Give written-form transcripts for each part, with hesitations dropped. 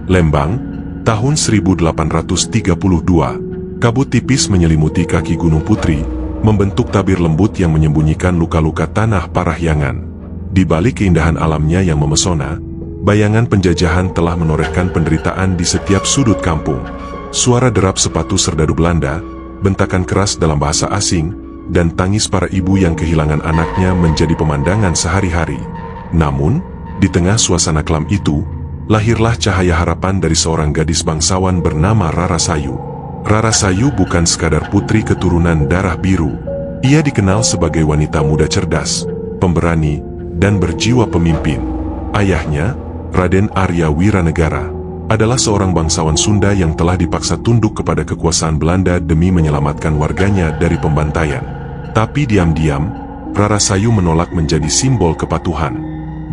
Lembang, tahun 1832. Kabut tipis menyelimuti kaki Gunung Putri, membentuk tabir lembut yang menyembunyikan luka-luka tanah Parahyangan. Di balik keindahan alamnya yang memesona, bayangan penjajahan telah menorehkan penderitaan di setiap sudut kampung. Suara derap sepatu serdadu Belanda, bentakan keras dalam bahasa asing, dan tangis para ibu yang kehilangan anaknya menjadi pemandangan sehari-hari. Namun, di tengah suasana kelam itu, lahirlah cahaya harapan dari seorang gadis bangsawan bernama Rarasayu. Rarasayu bukan sekadar putri keturunan darah biru. Ia dikenal sebagai wanita muda cerdas, pemberani, dan berjiwa pemimpin. Ayahnya, Raden Arya Wiranegara, adalah seorang bangsawan Sunda yang telah dipaksa tunduk kepada kekuasaan Belanda demi menyelamatkan warganya dari pembantaian. Tapi diam-diam, Rarasayu menolak menjadi simbol kepatuhan.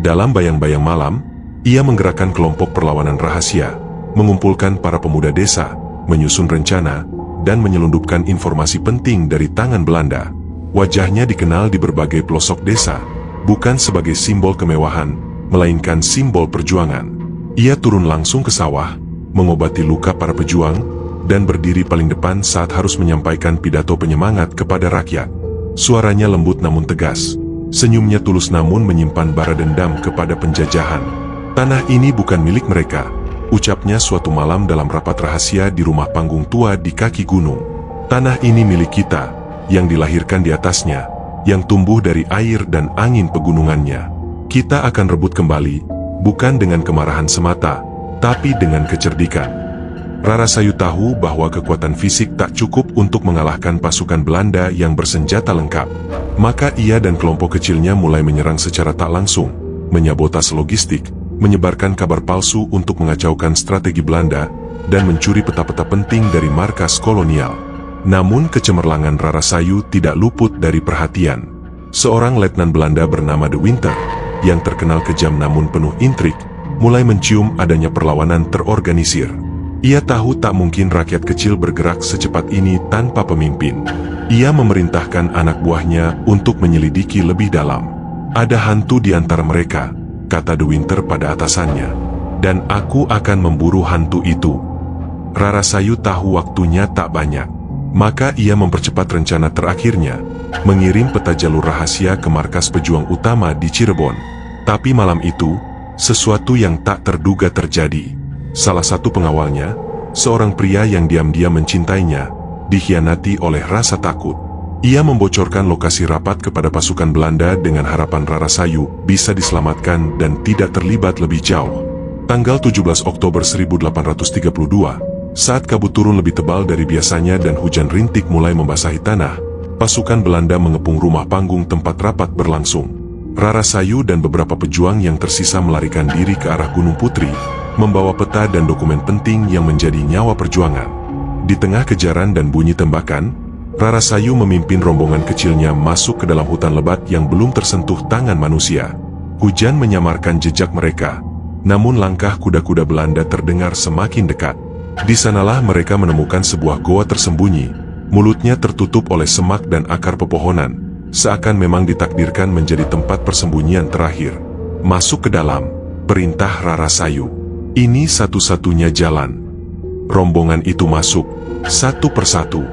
Dalam bayang-bayang malam, ia menggerakkan kelompok perlawanan rahasia, mengumpulkan para pemuda desa, menyusun rencana, dan menyelundupkan informasi penting dari tangan Belanda. Wajahnya dikenal di berbagai pelosok desa, bukan sebagai simbol kemewahan, melainkan simbol perjuangan. Ia turun langsung ke sawah, mengobati luka para pejuang, dan berdiri paling depan saat harus menyampaikan pidato penyemangat kepada rakyat. Suaranya lembut namun tegas, senyumnya tulus namun menyimpan bara dendam kepada penjajahan. Tanah ini bukan milik mereka, ucapnya suatu malam dalam rapat rahasia di rumah panggung tua di kaki gunung. Tanah ini milik kita, yang dilahirkan di atasnya, yang tumbuh dari air dan angin pegunungannya. Kita akan rebut kembali, bukan dengan kemarahan semata, tapi dengan kecerdikan. Rarasayu tahu bahwa kekuatan fisik tak cukup untuk mengalahkan pasukan Belanda yang bersenjata lengkap. Maka ia dan kelompok kecilnya mulai menyerang secara tak langsung, menyabotase logistik, menyebarkan kabar palsu untuk mengacaukan strategi Belanda, dan mencuri peta-peta penting dari markas kolonial. Namun kecemerlangan Rarasayu tidak luput dari perhatian. Seorang letnan Belanda bernama De Winter, yang terkenal kejam namun penuh intrik, mulai mencium adanya perlawanan terorganisir. Ia tahu tak mungkin rakyat kecil bergerak secepat ini tanpa pemimpin. Ia memerintahkan anak buahnya untuk menyelidiki lebih dalam. Ada hantu di antara mereka, kata De Winter pada atasannya, dan aku akan memburu hantu itu. Rarasayu tahu waktunya tak banyak. Maka ia mempercepat rencana terakhirnya, mengirim peta jalur rahasia ke markas pejuang utama di Cirebon. Tapi malam itu, sesuatu yang tak terduga terjadi. Salah satu pengawalnya, seorang pria yang diam-diam mencintainya, dikhianati oleh rasa takut. Ia membocorkan lokasi rapat kepada pasukan Belanda dengan harapan Rarasayu bisa diselamatkan dan tidak terlibat lebih jauh. Tanggal 17 Oktober 1832, saat kabut turun lebih tebal dari biasanya dan hujan rintik mulai membasahi tanah, pasukan Belanda mengepung rumah panggung tempat rapat berlangsung. Rarasayu dan beberapa pejuang yang tersisa melarikan diri ke arah Gunung Putri, membawa peta dan dokumen penting yang menjadi nyawa perjuangan. Di tengah kejaran dan bunyi tembakan, Rarasayu memimpin rombongan kecilnya masuk ke dalam hutan lebat yang belum tersentuh tangan manusia. Hujan menyamarkan jejak mereka, namun langkah kuda-kuda Belanda terdengar semakin dekat. Di sanalah mereka menemukan sebuah goa tersembunyi, mulutnya tertutup oleh semak dan akar pepohonan, seakan memang ditakdirkan menjadi tempat persembunyian terakhir. Masuk ke dalam, perintah Rarasayu. Ini satu-satunya jalan. Rombongan itu masuk, satu persatu.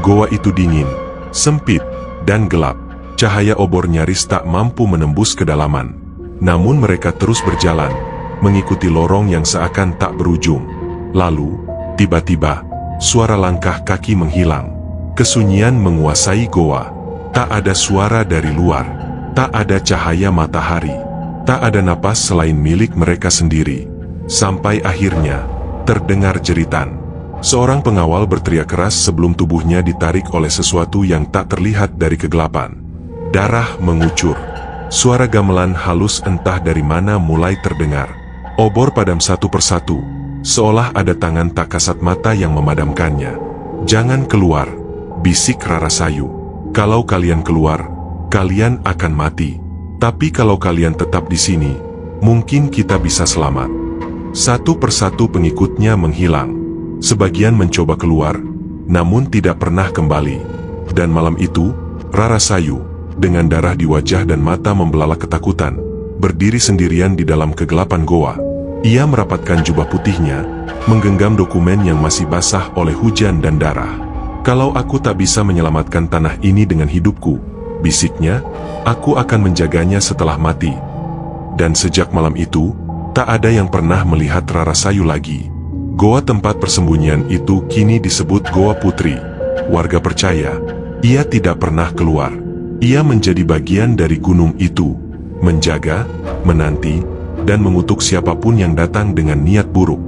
Goa itu dingin, sempit, dan gelap. Cahaya obor nyaris tak mampu menembus kedalaman. Namun mereka terus berjalan, mengikuti lorong yang seakan tak berujung. Lalu, tiba-tiba, suara langkah kaki menghilang. Kesunyian menguasai goa. Tak ada suara dari luar. Tak ada cahaya matahari. Tak ada napas selain milik mereka sendiri. Sampai akhirnya, terdengar jeritan. Seorang pengawal berteriak keras sebelum tubuhnya ditarik oleh sesuatu yang tak terlihat dari kegelapan. Darah mengucur. Suara gamelan halus entah dari mana mulai terdengar. Obor padam satu persatu, seolah ada tangan tak kasat mata yang memadamkannya. Jangan keluar, bisik Rarasayu. Kalau kalian keluar, kalian akan mati. Tapi kalau kalian tetap di sini, mungkin kita bisa selamat. Satu persatu pengikutnya menghilang. Sebagian mencoba keluar, namun tidak pernah kembali. Dan malam itu, Rarasayu, dengan darah di wajah dan mata membelalak ketakutan, berdiri sendirian di dalam kegelapan goa. Ia merapatkan jubah putihnya, menggenggam dokumen yang masih basah oleh hujan dan darah. "Kalau aku tak bisa menyelamatkan tanah ini dengan hidupku," bisiknya, "aku akan menjaganya setelah mati." Dan sejak malam itu, tak ada yang pernah melihat Rarasayu lagi. Goa tempat persembunyian itu kini disebut Goa Putri. Warga percaya, ia tidak pernah keluar. Ia menjadi bagian dari gunung itu, menjaga, menanti, dan mengutuk siapapun yang datang dengan niat buruk.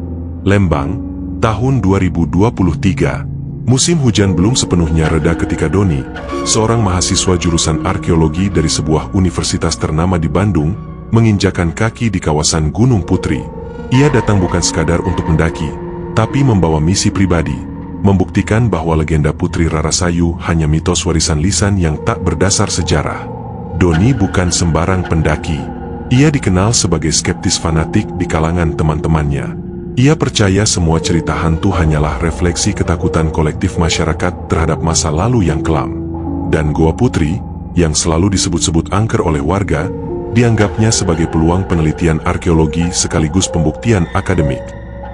Lembang, tahun 2023. Musim hujan belum sepenuhnya reda ketika Doni, seorang mahasiswa jurusan arkeologi dari sebuah universitas ternama di Bandung, menginjakan kaki di kawasan Gunung Putri. Ia datang bukan sekadar untuk mendaki, tapi membawa misi pribadi, membuktikan bahwa legenda Putri Rarasayu hanya mitos warisan lisan yang tak berdasar sejarah. Doni bukan sembarang pendaki. Ia dikenal sebagai skeptis fanatik di kalangan teman-temannya. Ia percaya semua cerita hantu hanyalah refleksi ketakutan kolektif masyarakat terhadap masa lalu yang kelam. Dan Goa Putri, yang selalu disebut-sebut angker oleh warga, dianggapnya sebagai peluang penelitian arkeologi sekaligus pembuktian akademik.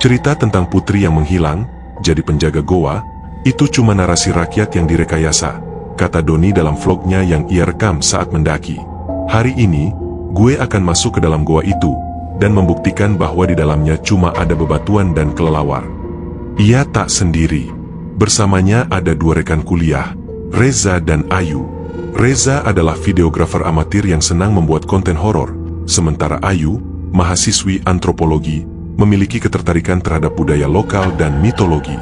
Cerita tentang putri yang menghilang, jadi penjaga goa, itu cuma narasi rakyat yang direkayasa, kata Doni dalam vlognya yang ia rekam saat mendaki. "Hari ini, gue akan masuk ke dalam goa itu, dan membuktikan bahwa di dalamnya cuma ada bebatuan dan kelelawar." Ia tak sendiri. Bersamanya ada dua rekan kuliah, Reza dan Ayu. Reza adalah videografer amatir yang senang membuat konten horor, sementara Ayu, mahasiswi antropologi, memiliki ketertarikan terhadap budaya lokal dan mitologi.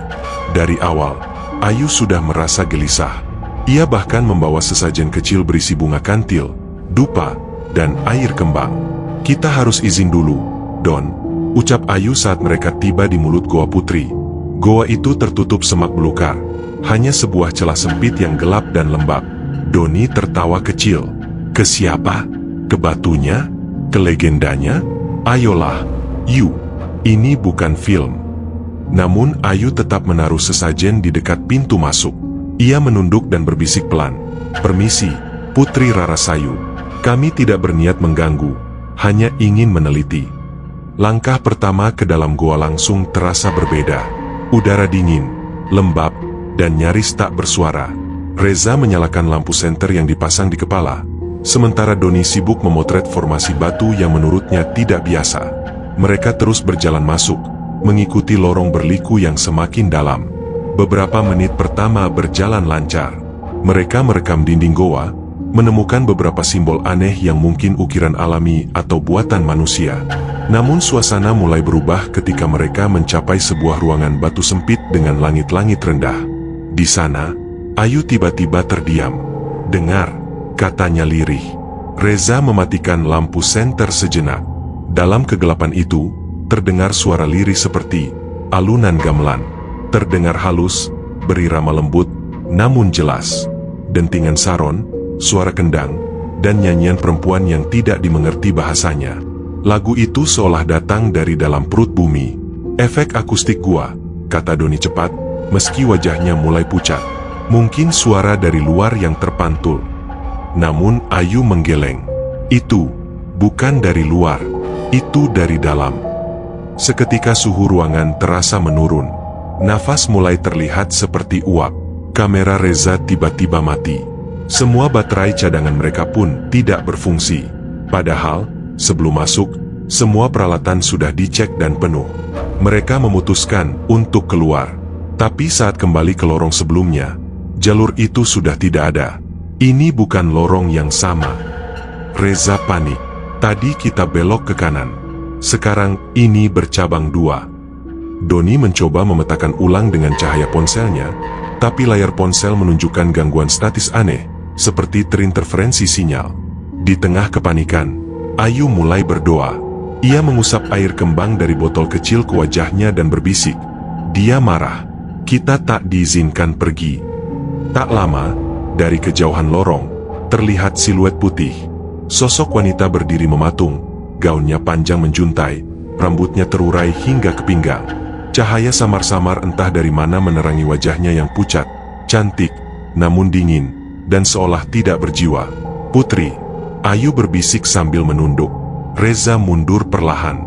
Dari awal, Ayu sudah merasa gelisah. Ia bahkan membawa sesajen kecil berisi bunga kantil, dupa, dan air kembang. "Kita harus izin dulu, Don," ucap Ayu saat mereka tiba di mulut Goa Putri. Goa itu tertutup semak belukar, hanya sebuah celah sempit yang gelap dan lembab. Doni tertawa kecil. "Ke siapa? Ke batunya? Ke legendanya? Ayolah, Yu, ini bukan film." Namun Ayu tetap menaruh sesajen di dekat pintu masuk. Ia menunduk dan berbisik pelan, "Permisi, Putri Rarasayu. Kami tidak berniat mengganggu, hanya ingin meneliti." Langkah pertama ke dalam goa langsung terasa berbeda. Udara dingin, lembab, dan nyaris tak bersuara. Reza menyalakan lampu senter yang dipasang di kepala, sementara Doni sibuk memotret formasi batu yang menurutnya tidak biasa. Mereka terus berjalan masuk, mengikuti lorong berliku yang semakin dalam. Beberapa menit pertama berjalan lancar. Mereka merekam dinding goa, menemukan beberapa simbol aneh yang mungkin ukiran alami atau buatan manusia. Namun suasana mulai berubah ketika mereka mencapai sebuah ruangan batu sempit dengan langit-langit rendah. Di sana, Ayu tiba-tiba terdiam. "Dengar," katanya lirih. Reza mematikan lampu senter sejenak. Dalam kegelapan itu, terdengar suara lirih seperti alunan gamelan. Terdengar halus, berirama lembut, namun jelas. Dentingan saron, suara kendang, dan nyanyian perempuan yang tidak dimengerti bahasanya. Lagu itu seolah datang dari dalam perut bumi. "Efek akustik gua," kata Doni cepat, meski wajahnya mulai pucat. "Mungkin suara dari luar yang terpantul." Namun Ayu menggeleng. "Itu bukan dari luar, itu dari dalam." Seketika suhu ruangan terasa menurun. Nafas mulai terlihat seperti uap. Kamera Reza tiba-tiba mati. Semua baterai cadangan mereka pun tidak berfungsi. Padahal, sebelum masuk, semua peralatan sudah dicek dan penuh. Mereka memutuskan untuk keluar. Tapi saat kembali ke lorong sebelumnya, jalur itu sudah tidak ada. Ini bukan lorong yang sama. Reza panik. "Tadi kita belok ke kanan. Sekarang ini bercabang dua." Doni mencoba memetakan ulang dengan cahaya ponselnya, tapi layar ponsel menunjukkan gangguan statis aneh, seperti terinterferensi sinyal. Di tengah kepanikan, Ayu mulai berdoa. Ia mengusap air kembang dari botol kecil ke wajahnya dan berbisik. Dia marah. "Kita tak diizinkan pergi." Tak lama, dari kejauhan lorong, terlihat siluet putih. Sosok wanita berdiri mematung, gaunnya panjang menjuntai, rambutnya terurai hingga ke pinggang. Cahaya samar-samar entah dari mana menerangi wajahnya yang pucat, cantik, namun dingin, dan seolah tidak berjiwa. "Putri," Ayu berbisik sambil menunduk. Reza mundur perlahan.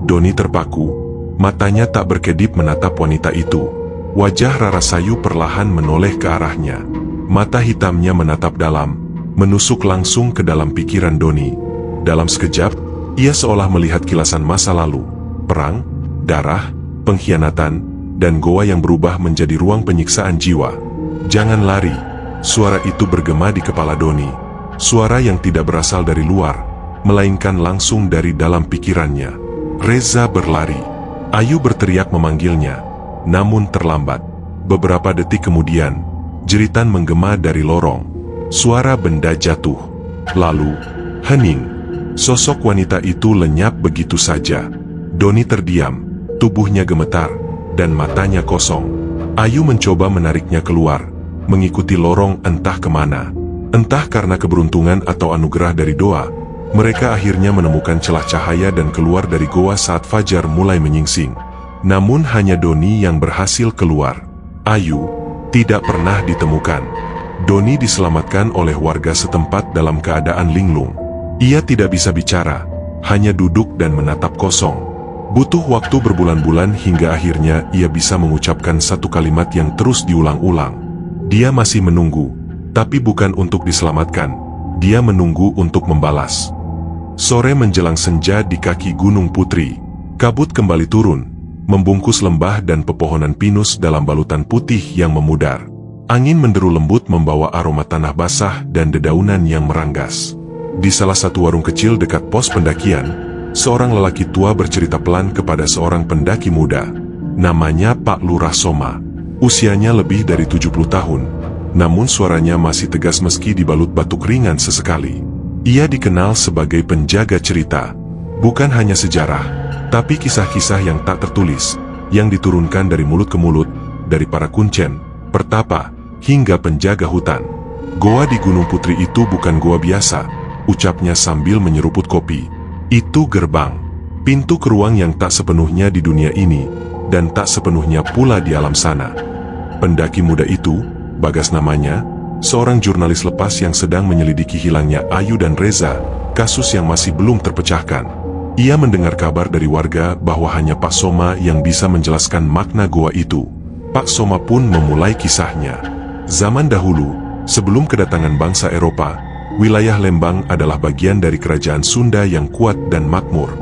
Doni terpaku, matanya tak berkedip menatap wanita itu. Wajah Rarasayu perlahan menoleh ke arahnya. Mata hitamnya menatap dalam, menusuk langsung ke dalam pikiran Doni. Dalam sekejap, ia seolah melihat kilasan masa lalu. Perang, darah, pengkhianatan, dan goa yang berubah menjadi ruang penyiksaan jiwa. "Jangan lari!" Suara itu bergema di kepala Doni. Suara yang tidak berasal dari luar, melainkan langsung dari dalam pikirannya. "Reza berlari!" Ayu berteriak memanggilnya, namun terlambat. Beberapa detik kemudian, jeritan menggema dari lorong. Suara benda jatuh. Lalu, hening. Sosok wanita itu lenyap begitu saja. Doni terdiam, tubuhnya gemetar, dan matanya kosong. Ayu mencoba menariknya keluar, mengikuti lorong entah kemana. Entah karena keberuntungan atau anugerah dari doa, mereka akhirnya menemukan celah cahaya dan keluar dari goa saat fajar mulai menyingsing. Namun hanya Doni yang berhasil keluar. Ayu tidak pernah ditemukan. Doni diselamatkan oleh warga setempat dalam keadaan linglung. Ia tidak bisa bicara, hanya duduk dan menatap kosong. Butuh waktu berbulan-bulan hingga akhirnya ia bisa mengucapkan satu kalimat yang terus diulang-ulang. Dia masih menunggu, tapi bukan untuk diselamatkan. Dia menunggu untuk membalas. Sore menjelang senja di kaki Gunung Putri. Kabut kembali turun, membungkus lembah dan pepohonan pinus dalam balutan putih yang memudar. Angin menderu lembut membawa aroma tanah basah dan dedaunan yang meranggas. Di salah satu warung kecil dekat pos pendakian, seorang lelaki tua bercerita pelan kepada seorang pendaki muda. Namanya Pak Lurah Soma. Usianya lebih dari 70 tahun. Namun suaranya masih tegas meski dibalut batuk ringan sesekali. Ia dikenal sebagai penjaga cerita. Bukan hanya sejarah, tapi kisah-kisah yang tak tertulis, yang diturunkan dari mulut ke mulut, dari para kuncen, pertapa, hingga penjaga hutan. "Goa di Gunung Putri itu bukan goa biasa," ucapnya sambil menyeruput kopi. "Itu gerbang. Pintu ke ruang yang tak sepenuhnya di dunia ini, dan tak sepenuhnya pula di alam sana." Pendaki muda itu, Bagas namanya, seorang jurnalis lepas yang sedang menyelidiki hilangnya Ayu dan Reza, kasus yang masih belum terpecahkan. Ia mendengar kabar dari warga bahwa hanya Pak Soma yang bisa menjelaskan makna goa itu. Pak Soma pun memulai kisahnya. Zaman dahulu, sebelum kedatangan bangsa Eropa, wilayah Lembang adalah bagian dari kerajaan Sunda yang kuat dan makmur.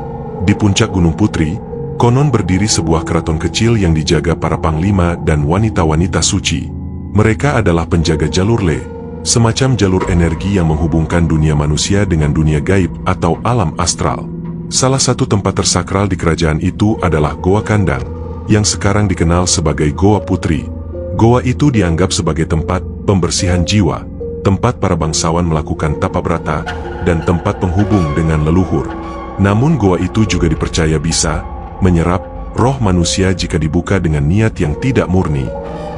Di puncak Gunung Putri, konon berdiri sebuah keraton kecil yang dijaga para panglima dan wanita-wanita suci. Mereka adalah penjaga jalur Le, semacam jalur energi yang menghubungkan dunia manusia dengan dunia gaib atau alam astral. Salah satu tempat tersakral di kerajaan itu adalah Goa Kandang, yang sekarang dikenal sebagai Goa Putri. Goa itu dianggap sebagai tempat pembersihan jiwa, tempat para bangsawan melakukan tapa brata, dan tempat penghubung dengan leluhur. Namun goa itu juga dipercaya bisa menyerap roh manusia jika dibuka dengan niat yang tidak murni.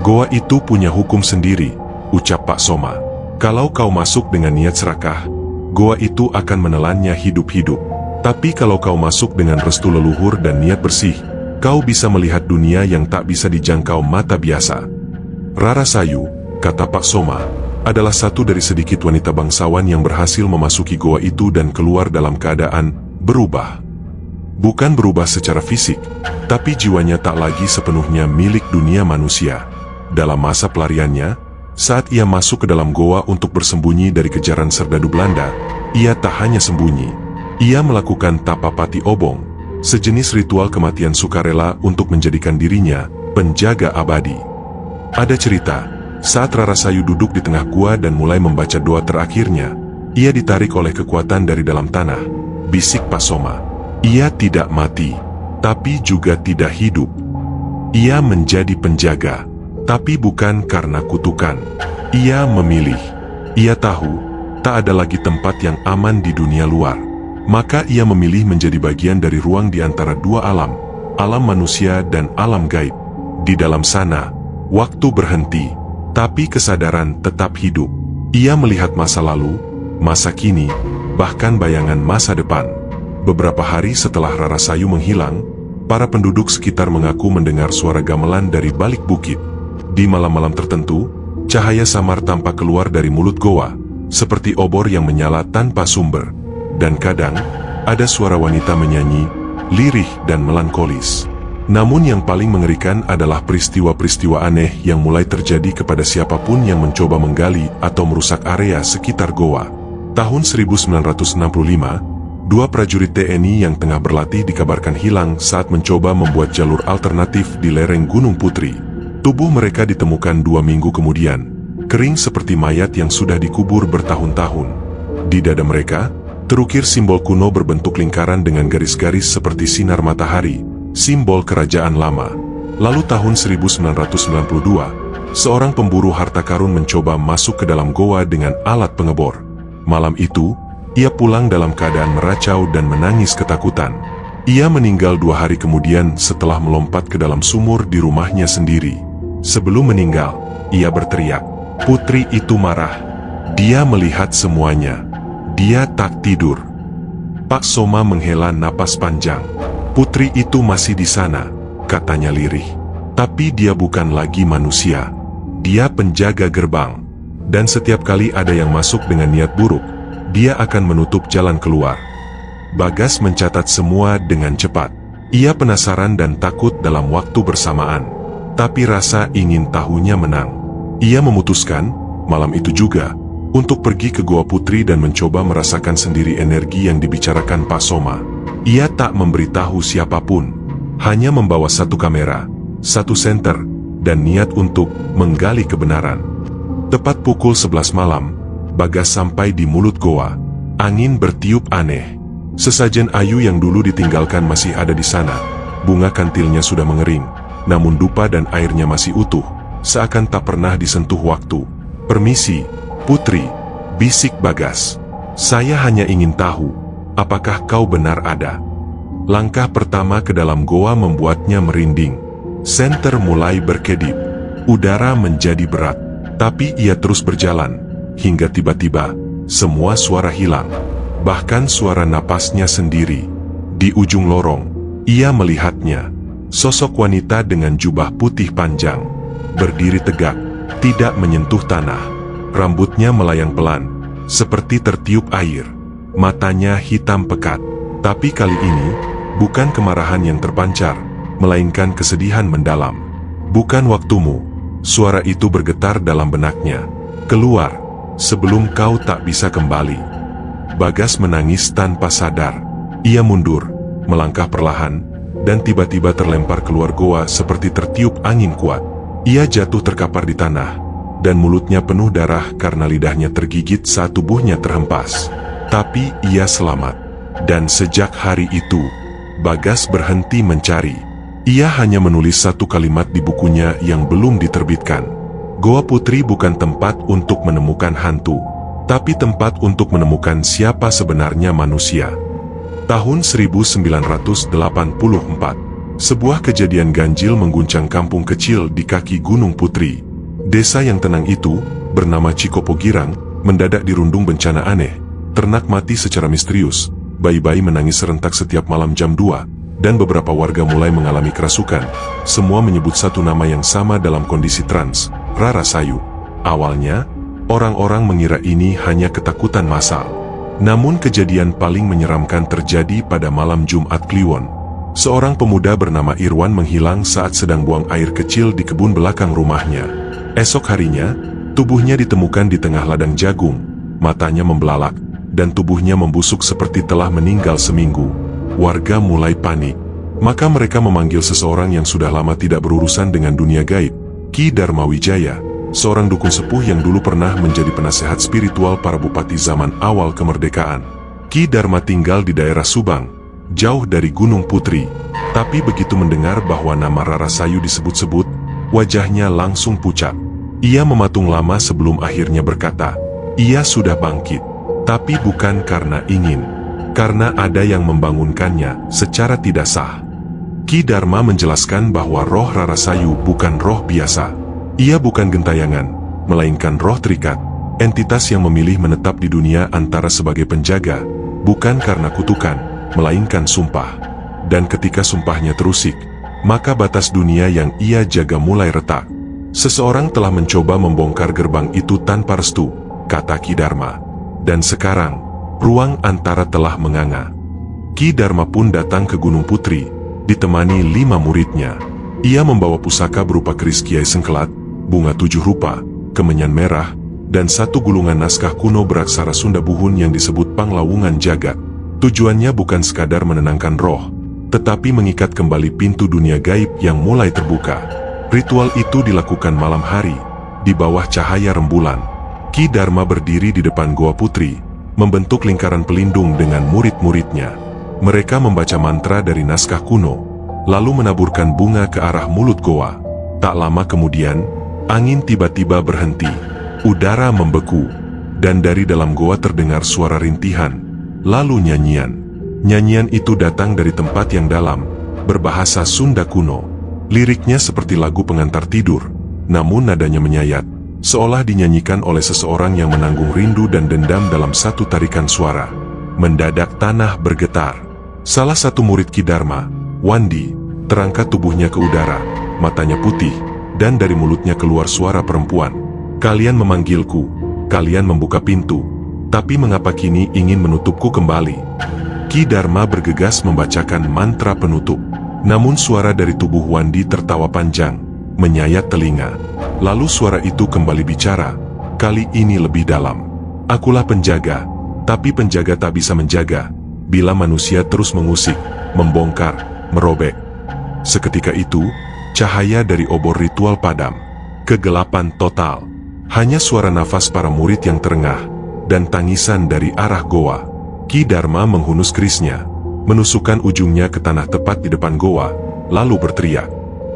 "Goa itu punya hukum sendiri," ucap Pak Soma. "Kalau kau masuk dengan niat serakah, goa itu akan menelannya hidup-hidup. Tapi kalau kau masuk dengan restu leluhur dan niat bersih, kau bisa melihat dunia yang tak bisa dijangkau mata biasa." Rarasayu, kata Pak Soma, adalah satu dari sedikit wanita bangsawan yang berhasil memasuki goa itu dan keluar dalam keadaan berubah. Bukan berubah secara fisik, tapi jiwanya tak lagi sepenuhnya milik dunia manusia. Dalam masa pelariannya, saat ia masuk ke dalam goa untuk bersembunyi dari kejaran serdadu Belanda, ia tak hanya sembunyi. Ia melakukan tapa pati obong, sejenis ritual kematian sukarela untuk menjadikan dirinya penjaga abadi. Ada cerita, saat Rarasayu duduk di tengah gua dan mulai membaca doa terakhirnya, ia ditarik oleh kekuatan dari dalam tanah. Bisik Pak Soma, "Ia tidak mati, tapi juga tidak hidup. Ia menjadi penjaga. Tapi bukan karena kutukan. Ia memilih. Ia tahu, tak ada lagi tempat yang aman di dunia luar. Maka ia memilih menjadi bagian dari ruang di antara dua alam, alam manusia dan alam gaib. Di dalam sana, waktu berhenti, tapi kesadaran tetap hidup. Ia melihat masa lalu, masa kini, bahkan bayangan masa depan." Beberapa hari setelah Rarasayu menghilang, para penduduk sekitar mengaku mendengar suara gamelan dari balik bukit. Di malam-malam tertentu, cahaya samar tampak keluar dari mulut goa, seperti obor yang menyala tanpa sumber. Dan kadang, ada suara wanita menyanyi, lirih dan melankolis. Namun yang paling mengerikan adalah peristiwa-peristiwa aneh yang mulai terjadi kepada siapapun yang mencoba menggali atau merusak area sekitar goa. Tahun 1965, dua prajurit TNI yang tengah berlatih dikabarkan hilang saat mencoba membuat jalur alternatif di lereng Gunung Putri. Tubuh mereka ditemukan 2 minggu kemudian, kering seperti mayat yang sudah dikubur bertahun-tahun. Di dada mereka, terukir simbol kuno berbentuk lingkaran dengan garis-garis seperti sinar matahari, simbol kerajaan lama. Lalu tahun 1992, seorang pemburu harta karun mencoba masuk ke dalam goa dengan alat pengebor. Malam itu, ia pulang dalam keadaan meracau dan menangis ketakutan. Ia meninggal 2 hari kemudian setelah melompat ke dalam sumur di rumahnya sendiri. Sebelum meninggal, ia berteriak, "Putri itu marah. Dia melihat semuanya. Dia tak tidur." Pak Soma menghela napas panjang. "Putri itu masih di sana," katanya lirih. "Tapi dia bukan lagi manusia. Dia penjaga gerbang. Dan setiap kali ada yang masuk dengan niat buruk, dia akan menutup jalan keluar." Bagas mencatat semua dengan cepat. Ia penasaran dan takut dalam waktu bersamaan. Tapi rasa ingin tahunya menang. Ia memutuskan, malam itu juga, untuk pergi ke Goa Putri dan mencoba merasakan sendiri energi yang dibicarakan Pak Soma. Ia tak memberitahu siapapun, hanya membawa 1 kamera, 1 senter, dan niat untuk menggali kebenaran. Tepat pukul 11 malam, Bagas sampai di mulut goa. Angin bertiup aneh. Sesajen ayu yang dulu ditinggalkan masih ada di sana. Bunga kantilnya sudah mengering, namun dupa dan airnya masih utuh, seakan tak pernah disentuh waktu. "Permisi, Putri," bisik Bagas. "Saya hanya ingin tahu, apakah kau benar ada?" Langkah pertama ke dalam goa membuatnya merinding. Senter mulai berkedip. Udara menjadi berat. Tapi ia terus berjalan, hingga tiba-tiba, semua suara hilang. Bahkan suara napasnya sendiri. Di ujung lorong, ia melihatnya. Sosok wanita dengan jubah putih panjang. Berdiri tegak, tidak menyentuh tanah. Rambutnya melayang pelan, seperti tertiup air. Matanya hitam pekat. Tapi kali ini, bukan kemarahan yang terpancar, melainkan kesedihan mendalam. "Bukan waktumu." Suara itu bergetar dalam benaknya. "Keluar, sebelum kau tak bisa kembali." Bagas menangis tanpa sadar. Ia mundur, melangkah perlahan, dan tiba-tiba terlempar keluar goa seperti tertiup angin kuat. Ia jatuh terkapar di tanah, dan mulutnya penuh darah karena lidahnya tergigit saat tubuhnya terhempas. Tapi ia selamat. Dan sejak hari itu, Bagas berhenti mencari. Ia hanya menulis 1 kalimat di bukunya yang belum diterbitkan. Goa Putri bukan tempat untuk menemukan hantu, tapi tempat untuk menemukan siapa sebenarnya manusia. Tahun 1984, sebuah kejadian ganjil mengguncang kampung kecil di kaki Gunung Putri. Desa yang tenang itu, bernama Cikopo Girang, mendadak dirundung bencana aneh. Ternak mati secara misterius, bayi-bayi menangis serentak setiap malam jam 2, dan beberapa warga mulai mengalami kerasukan. Semua menyebut satu nama yang sama dalam kondisi trans, Rara Sayu. Awalnya, orang-orang mengira ini hanya ketakutan massal. Namun kejadian paling menyeramkan terjadi pada malam Jumat Kliwon. Seorang pemuda bernama Irwan menghilang saat sedang buang air kecil di kebun belakang rumahnya. Esok harinya, tubuhnya ditemukan di tengah ladang jagung, matanya membelalak, dan tubuhnya membusuk seperti telah meninggal seminggu. Warga mulai panik. Maka mereka memanggil seseorang yang sudah lama tidak berurusan dengan dunia gaib, Ki Dharma Wijaya, seorang dukun sepuh yang dulu pernah menjadi penasehat spiritual para bupati zaman awal kemerdekaan. Ki Dharma tinggal di daerah Subang, jauh dari Gunung Putri. Tapi begitu mendengar bahwa nama Rara Sayu disebut-sebut, wajahnya langsung pucat. Ia mematung lama sebelum akhirnya berkata, ia sudah bangkit. Tapi bukan karena ingin. Karena ada yang membangunkannya secara tidak sah. Ki Dharma menjelaskan bahwa roh Rara Sayu bukan roh biasa. Ia bukan gentayangan, melainkan roh terikat, entitas yang memilih menetap di dunia antara sebagai penjaga, bukan karena kutukan, melainkan sumpah. Dan ketika sumpahnya terusik, maka batas dunia yang ia jaga mulai retak. Seseorang telah mencoba membongkar gerbang itu tanpa restu, kata Ki Dharma. Dan sekarang, ruang antara telah menganga. Ki Dharma pun datang ke Gunung Putri, ditemani 5 muridnya. Ia membawa pusaka berupa keris Kiai Sengkelat, bunga 7 rupa, kemenyan merah, dan 1 gulungan naskah kuno beraksara Sunda Buhun yang disebut Panglawungan Jagat. Tujuannya bukan sekadar menenangkan roh, tetapi mengikat kembali pintu dunia gaib yang mulai terbuka. Ritual itu dilakukan malam hari, di bawah cahaya rembulan. Ki Dharma berdiri di depan Goa Putri, membentuk lingkaran pelindung dengan murid-muridnya. Mereka membaca mantra dari naskah kuno, lalu menaburkan bunga ke arah mulut goa. Tak lama kemudian, angin tiba-tiba berhenti, udara membeku, dan dari dalam goa terdengar suara rintihan, lalu nyanyian. Nyanyian itu datang dari tempat yang dalam, berbahasa Sunda kuno. Liriknya seperti lagu pengantar tidur, namun nadanya menyayat, seolah dinyanyikan oleh seseorang yang menanggung rindu dan dendam dalam satu tarikan suara. Mendadak tanah bergetar. Salah satu murid Ki Dharma, Wandi, terangkat tubuhnya ke udara, matanya putih, dan dari mulutnya keluar suara perempuan. Kalian memanggilku, kalian membuka pintu, tapi mengapa kini ingin menutupku kembali? Ki Dharma bergegas membacakan mantra penutup. Namun suara dari tubuh Wandi tertawa panjang, menyayat telinga. Lalu suara itu kembali bicara, kali ini lebih dalam. Akulah penjaga, tapi penjaga tak bisa menjaga bila manusia terus mengusik, membongkar, merobek. Seketika itu, cahaya dari obor ritual padam. Kegelapan total. Hanya suara nafas para murid yang terengah, dan tangisan dari arah goa. Ki Dharma menghunus kerisnya, menusukkan ujungnya ke tanah tepat di depan goa, lalu berteriak,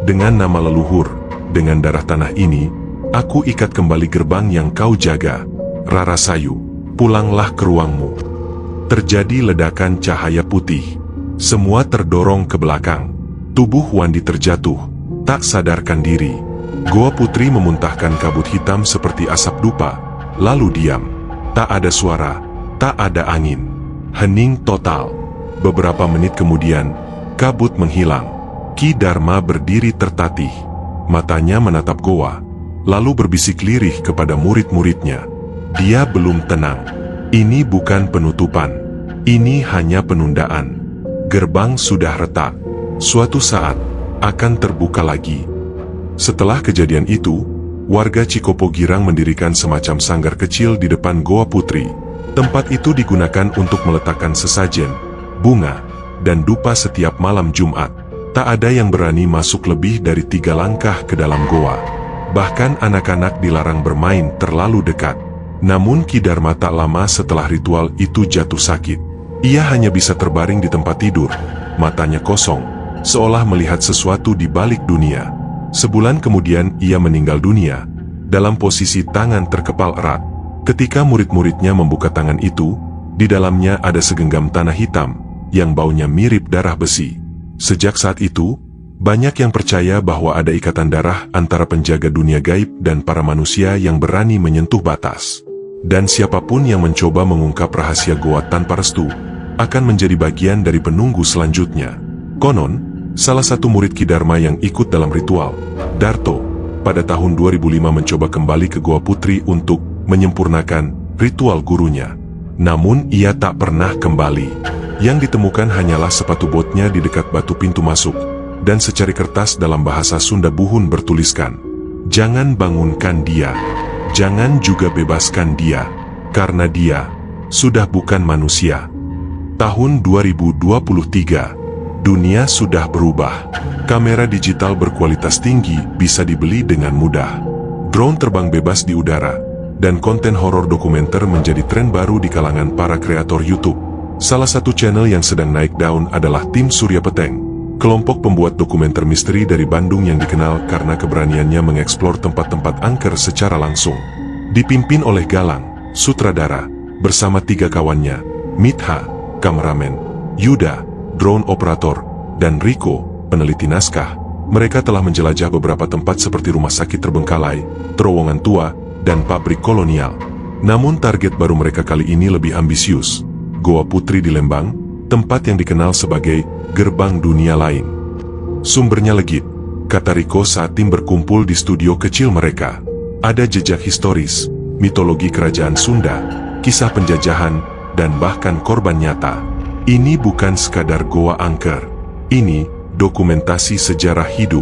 dengan nama leluhur, dengan darah tanah ini, aku ikat kembali gerbang yang kau jaga. Rarasayu, pulanglah ke ruangmu. Terjadi ledakan cahaya putih. Semua terdorong ke belakang. Tubuh Wandi terjatuh, tak sadarkan diri. Goa Putri memuntahkan kabut hitam seperti asap dupa, lalu diam. Tak ada suara, tak ada angin. Hening total. Beberapa menit kemudian, kabut menghilang. Ki Dharma berdiri tertatih. Matanya menatap goa, lalu berbisik lirih kepada murid-muridnya. Dia belum tenang. Ini bukan penutupan. Ini hanya penundaan. Gerbang sudah retak. Suatu saat, akan terbuka lagi. Setelah kejadian itu, warga Cikopo Girang mendirikan semacam sanggar kecil di depan Goa Putri. Tempat itu digunakan untuk meletakkan sesajen, bunga, dan dupa setiap malam Jumat. Tak ada yang berani masuk lebih dari 3 langkah ke dalam goa. Bahkan anak-anak dilarang bermain terlalu dekat. Namun Ki Dharma tak lama setelah ritual itu jatuh sakit. Ia hanya bisa terbaring di tempat tidur, matanya kosong, seolah melihat sesuatu di balik dunia. Sebulan kemudian ia meninggal dunia, dalam posisi tangan terkepal erat. Ketika murid-muridnya membuka tangan itu, di dalamnya ada segenggam tanah hitam, yang baunya mirip darah besi. Sejak saat itu, banyak yang percaya bahwa ada ikatan darah antara penjaga dunia gaib dan para manusia yang berani menyentuh batas. Dan siapapun yang mencoba mengungkap rahasia goa tanpa restu, akan menjadi bagian dari penunggu selanjutnya. Konon, salah satu murid Ki Dharma yang ikut dalam ritual, Darto, pada tahun 2005 mencoba kembali ke Goa Putri untuk menyempurnakan ritual gurunya. Namun ia tak pernah kembali. Yang ditemukan hanyalah sepatu botnya di dekat batu pintu masuk, dan secari kertas dalam bahasa Sunda Buhun bertuliskan, "Jangan bangunkan dia. Jangan juga bebaskan dia, karena dia sudah bukan manusia." Tahun 2023, dunia sudah berubah. Kamera digital berkualitas tinggi bisa dibeli dengan mudah. Drone terbang bebas di udara, dan konten horor dokumenter menjadi tren baru di kalangan para kreator YouTube. Salah satu channel yang sedang naik daun adalah Tim Surya Peteng, kelompok pembuat dokumenter misteri dari Bandung yang dikenal karena keberaniannya mengeksplor tempat-tempat angker secara langsung. Dipimpin oleh Galang, sutradara, bersama 3 kawannya, Mitha, kameramen, Yuda, drone operator, dan Riko, peneliti naskah. Mereka telah menjelajah beberapa tempat seperti rumah sakit terbengkalai, terowongan tua, dan pabrik kolonial. Namun target baru mereka kali ini lebih ambisius. Goa Putri di Lembang, tempat yang dikenal sebagai gerbang dunia lain. Sumbernya legit, kata Riko saat tim berkumpul di studio kecil mereka. Ada jejak historis, mitologi kerajaan Sunda, kisah penjajahan, dan bahkan korban nyata. Ini bukan sekadar goa angker. Ini dokumentasi sejarah hidup.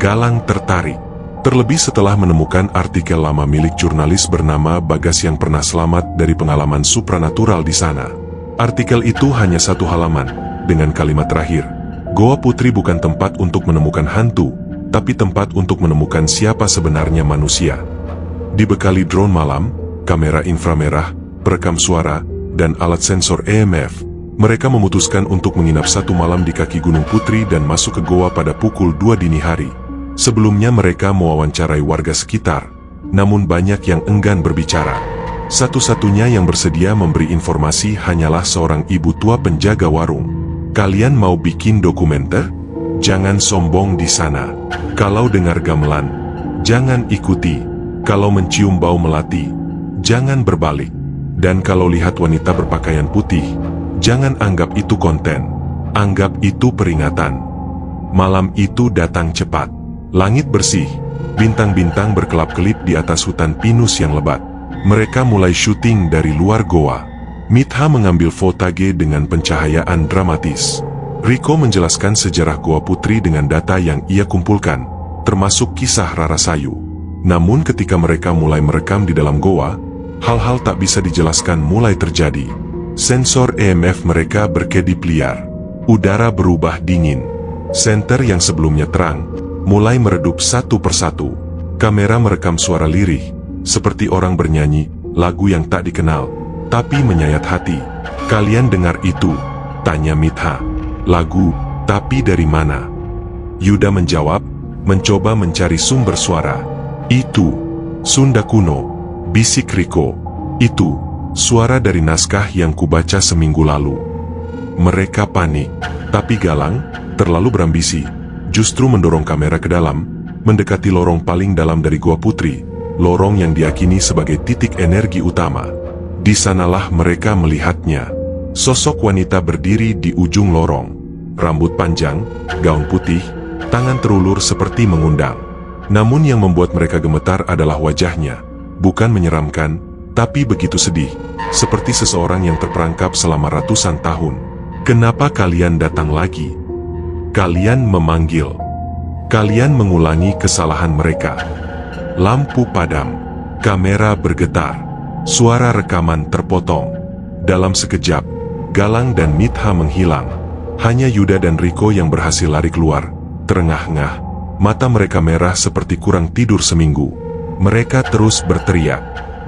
Galang tertarik. Terlebih setelah menemukan artikel lama milik jurnalis bernama Bagas yang pernah selamat dari pengalaman supranatural di sana. Artikel itu hanya 1 halaman, dengan kalimat terakhir, "Goa Putri bukan tempat untuk menemukan hantu, tapi tempat untuk menemukan siapa sebenarnya manusia." Dibekali drone malam, kamera inframerah, perekam suara, dan alat sensor EMF, mereka memutuskan untuk menginap 1 malam di kaki Gunung Putri dan masuk ke goa pada pukul 2 dini hari. Sebelumnya mereka mewawancarai warga sekitar, namun banyak yang enggan berbicara. Satu-satunya yang bersedia memberi informasi hanyalah seorang ibu tua penjaga warung. "Kalian mau bikin dokumenter? Jangan sombong di sana. Kalau dengar gamelan, jangan ikuti. Kalau mencium bau melati, jangan berbalik. Dan kalau lihat wanita berpakaian putih, jangan anggap itu konten. Anggap itu peringatan." Malam itu datang cepat. Langit bersih, bintang-bintang berkelap-kelip di atas hutan pinus yang lebat. Mereka mulai syuting dari luar goa. Mitha mengambil footage dengan pencahayaan dramatis. Rico menjelaskan sejarah Goa Putri dengan data yang ia kumpulkan, termasuk kisah Rarasayu. Namun ketika mereka mulai merekam di dalam goa, hal-hal tak bisa dijelaskan mulai terjadi. Sensor EMF mereka berkedip liar. Udara berubah dingin. Senter yang sebelumnya terang mulai meredup satu persatu. Kamera merekam suara lirih, seperti orang bernyanyi, lagu yang tak dikenal, tapi menyayat hati. "Kalian dengar itu?" tanya Mitha. "Lagu, tapi dari mana?" Yuda menjawab, mencoba mencari sumber suara. "Itu Sunda kuno," bisik Rico. "Itu suara dari naskah yang kubaca seminggu lalu." Mereka panik, tapi Galang, terlalu berambisi, justru mendorong kamera ke dalam, mendekati lorong paling dalam dari Goa Putri, lorong yang diyakini sebagai titik energi utama. Di sanalah mereka melihatnya. Sosok wanita berdiri di ujung lorong. Rambut panjang, gaun putih, tangan terulur seperti mengundang. Namun yang membuat mereka gemetar adalah wajahnya. Bukan menyeramkan, tapi begitu sedih, seperti seseorang yang terperangkap selama ratusan tahun. "Kenapa kalian datang lagi? Kalian memanggil. Kalian mengulangi kesalahan mereka." Lampu padam. Kamera bergetar. Suara rekaman terpotong. Dalam sekejap, Galang dan Mitha menghilang. Hanya Yuda dan Rico yang berhasil lari keluar, terengah-engah. Mata mereka merah seperti kurang tidur seminggu. Mereka terus berteriak.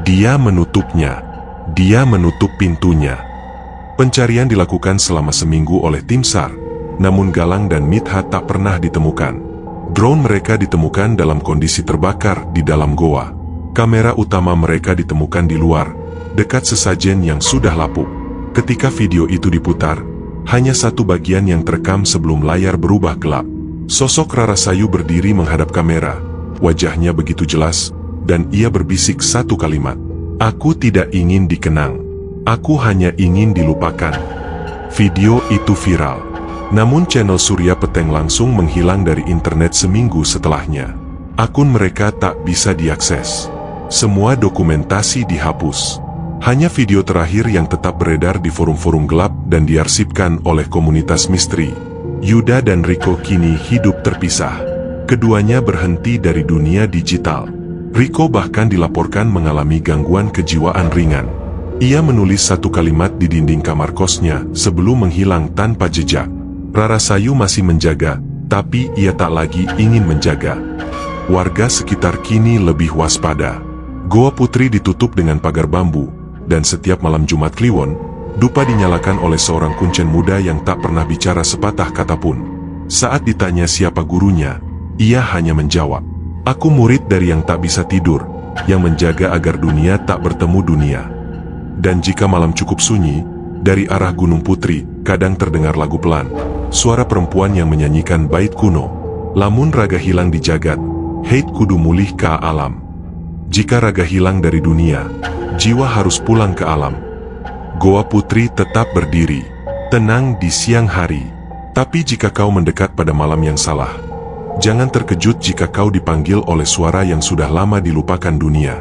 "Dia menutupnya. Dia menutup pintunya." Pencarian dilakukan selama seminggu oleh tim SAR. Namun Galang dan Mitha tak pernah ditemukan. Drone mereka ditemukan dalam kondisi terbakar di dalam goa. Kamera utama mereka ditemukan di luar, dekat sesajen yang sudah lapuk. Ketika video itu diputar, hanya 1 bagian yang terekam sebelum layar berubah gelap. Sosok Rarasayu berdiri menghadap kamera. Wajahnya begitu jelas, dan ia berbisik 1 kalimat. "Aku tidak ingin dikenang. Aku hanya ingin dilupakan." Video itu viral. Namun channel Surya Peteng langsung menghilang dari internet seminggu setelahnya. Akun mereka tak bisa diakses. Semua dokumentasi dihapus. Hanya video terakhir yang tetap beredar di forum-forum gelap dan diarsipkan oleh komunitas misteri. Yuda dan Rico kini hidup terpisah. Keduanya berhenti dari dunia digital. Rico bahkan dilaporkan mengalami gangguan kejiwaan ringan. Ia menulis 1 kalimat di dinding kamar kosnya sebelum menghilang tanpa jejak. Rarasayu masih menjaga, tapi ia tak lagi ingin menjaga. Warga sekitar kini lebih waspada. Goa Putri ditutup dengan pagar bambu, dan setiap malam Jumat Kliwon, dupa dinyalakan oleh seorang kuncen muda yang tak pernah bicara sepatah kata pun. Saat ditanya siapa gurunya, ia hanya menjawab, "Aku murid dari yang tak bisa tidur, yang menjaga agar dunia tak bertemu dunia." Dan jika malam cukup sunyi, dari arah Gunung Putri, kadang terdengar lagu pelan. Suara perempuan yang menyanyikan bait kuno. "Lamun raga hilang di jagat, heit kudu mulih ka alam." Jika raga hilang dari dunia, jiwa harus pulang ke alam. Goa Putri tetap berdiri, tenang di siang hari. Tapi jika kau mendekat pada malam yang salah, jangan terkejut jika kau dipanggil oleh suara yang sudah lama dilupakan dunia.